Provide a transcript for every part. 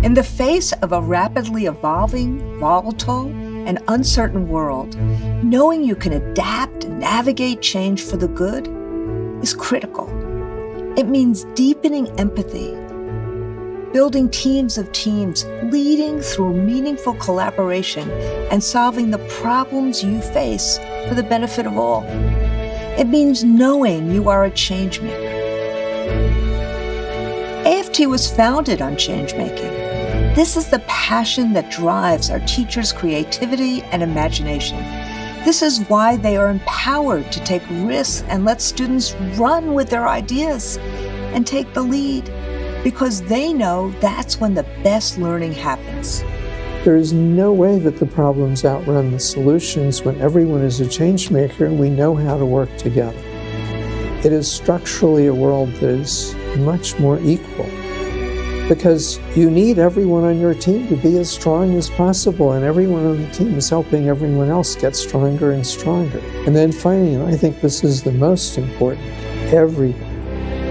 In the face of a rapidly evolving, volatile, and uncertain world, knowing you can adapt and navigate change for the good is critical. It means deepening empathy, building teams of teams, leading through meaningful collaboration, and solving the problems you face for the benefit of all. It means knowing you are a change maker. AFT was founded on change making. This is the passion that drives our teachers' creativity and imagination. This is why they are empowered to take risks and let students run with their ideas and take the lead, because they know that's when the best learning happens. There is no way that the problems outrun the solutions when everyone is a change maker and we know how to work together. It is structurally a world that is much more equal, because you need everyone on your team to be as strong as possible, and everyone on the team is helping everyone else get stronger and stronger. And then finally, and I think this is the most important, everyone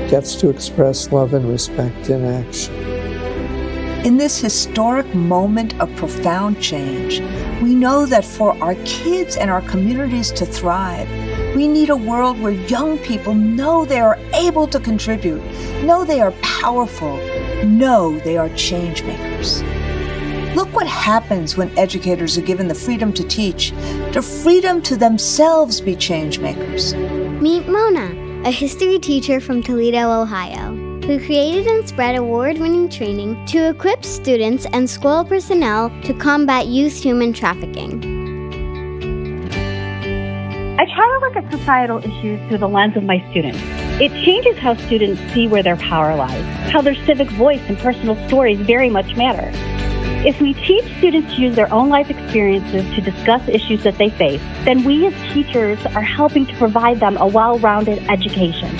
gets to express love and respect in action. In this historic moment of profound change, we know that for our kids and our communities to thrive, we need a world where young people know they are able to contribute, know they are powerful, know they are change makers. Look what happens when educators are given the freedom to teach, the freedom to themselves be change makers. Meet Mona, a history teacher from Toledo, Ohio, who created and spread award-winning training to equip students and school personnel to combat youth human trafficking. I try to look at societal issues through the lens of my students. It changes how students see where their power lies, how their civic voice and personal stories very much matter. If we teach students to use their own life experiences to discuss issues that they face, then we as teachers are helping to provide them a well-rounded education.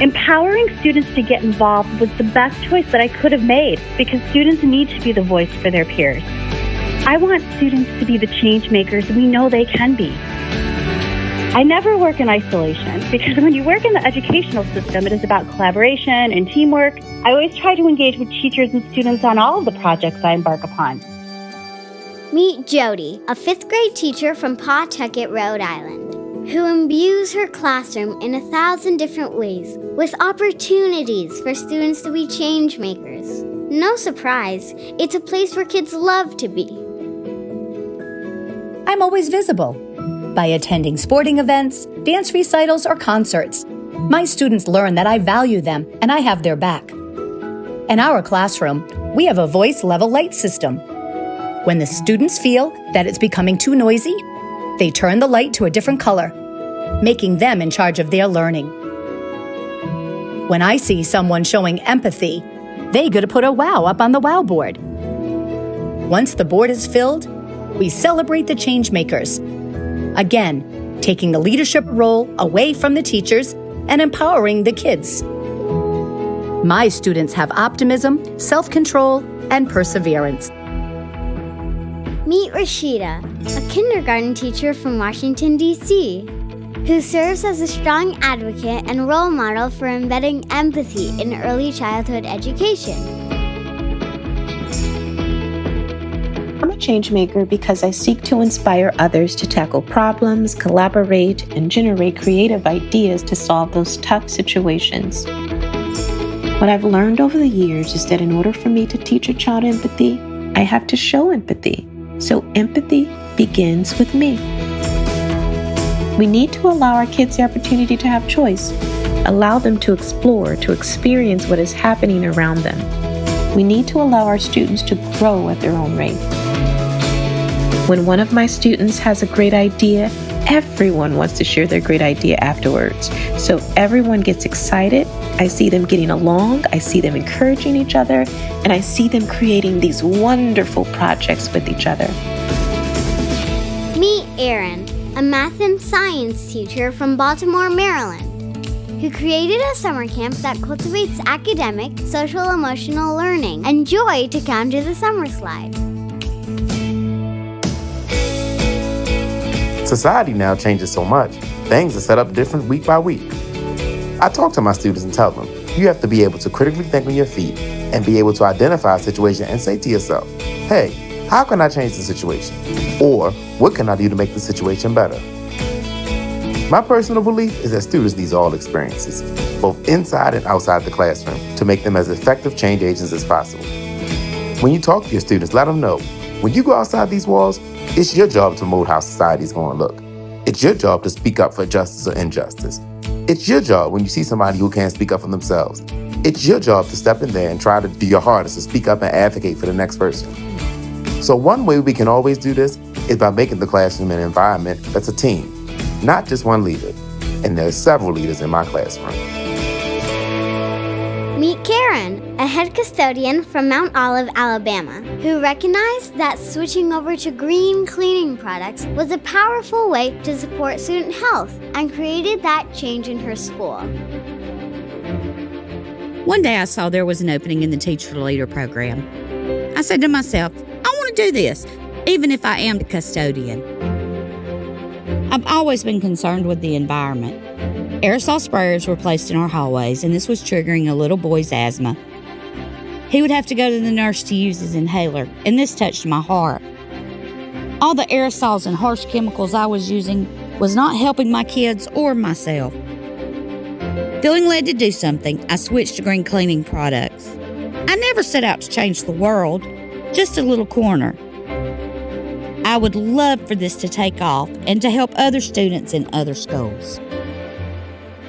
Empowering students to get involved was the best choice that I could have made, because students need to be the voice for their peers. I want students to be the change makers we know they can be. I never work in isolation, because when you work in the educational system, it is about collaboration and teamwork. I always try to engage with teachers and students on all of the projects I embark upon. Meet Jody, a 5th grade teacher from Pawtucket, Rhode Island, who imbues her classroom in 1,000 different ways with opportunities for students to be change makers. No surprise, it's a place where kids love to be. I'm always visible. By attending sporting events, dance recitals, or concerts, my students learn that I value them and I have their back. In our classroom, we have a voice level light system. When the students feel that it's becoming too noisy, they turn the light to a different color, making them in charge of their learning. When I see someone showing empathy, they get to put a wow up on the wow board. Once the board is filled, we celebrate the change makers. Again, taking the leadership role away from the teachers and empowering the kids. My students have optimism, self-control, and perseverance. Meet Rashida, a kindergarten teacher from Washington, D.C., who serves as a strong advocate and role model for embedding empathy in early childhood education. I'm a change maker because I seek to inspire others to tackle problems, collaborate, and generate creative ideas to solve those tough situations. What I've learned over the years is that in order for me to teach a child empathy, I have to show empathy. So empathy begins with me. We need to allow our kids the opportunity to have choice, allow them to explore, to experience what is happening around them. We need to allow our students to grow at their own rate. When one of my students has a great idea, everyone wants to share their great idea afterwards. So everyone gets excited. I see them getting along. I see them encouraging each other. And I see them creating these wonderful projects with each other. Meet Erin, a math and science teacher from Baltimore, Maryland, who created a summer camp that cultivates academic, social-emotional learning and joy to counter the summer slide. Society now changes so much. Things are set up different week by week. I talk to my students and tell them, You have to be able to critically think on your feet and be able to identify a situation and say to yourself, hey, how can I change the situation? Or what can I do to make the situation better? My personal belief is that students need all experiences, both inside and outside the classroom, to make them as effective change agents as possible. When you talk to your students, let them know, when you go outside these walls, it's your job to mold how society is going to look. It's your job to speak up for justice or injustice. It's your job when you see somebody who can't speak up for themselves. It's your job to step in there and try to do your hardest to speak up and advocate for the next person. So one way we can always do this is by making the classroom an environment that's a team, not just one leader. And there's several leaders in my classroom. Meet Karen, a head custodian from Mount Olive, Alabama, who recognized that switching over to green cleaning products was a powerful way to support student health and created that change in her school. One day I saw there was an opening in the Teacher Leader program. I said to myself, I want to do this, even if I am the custodian. I've always been concerned with the environment. Aerosol sprayers were placed in our hallways, and this was triggering a little boy's asthma. He would have to go to the nurse to use his inhaler, and this touched my heart. All the aerosols and harsh chemicals I was using was not helping my kids or myself. Feeling led to do something, I switched to green cleaning products. I never set out to change the world, just a little corner. I would love for this to take off and to help other students in other schools.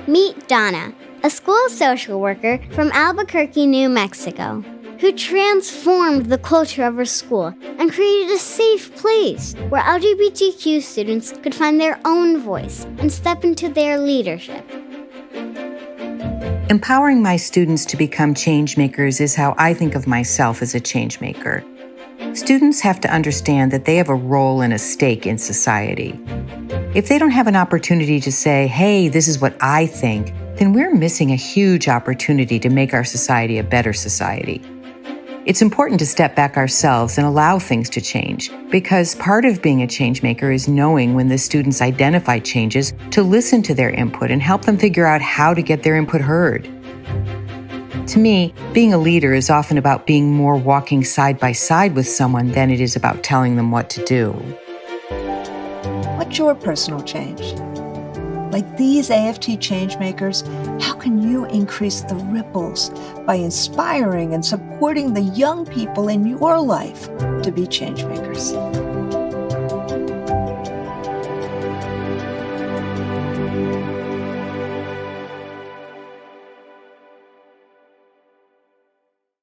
Meet Donna, a school social worker from Albuquerque, New Mexico, who transformed the culture of her school and created a safe place where LGBTQ students could find their own voice and step into their leadership. Empowering my students to become change makers is how I think of myself as a change maker. Students have to understand that they have a role and a stake in society. If they don't have an opportunity to say, hey, this is what I think, then we're missing a huge opportunity to make our society a better society. It's important to step back ourselves and allow things to change, because part of being a change maker is knowing when the students identify changes to listen to their input and help them figure out how to get their input heard. To me, being a leader is often about being more walking side by side with someone than it is about telling them what to do. What's your personal change? Like these AFT changemakers, how can you increase the ripples by inspiring and supporting the young people in your life to be changemakers?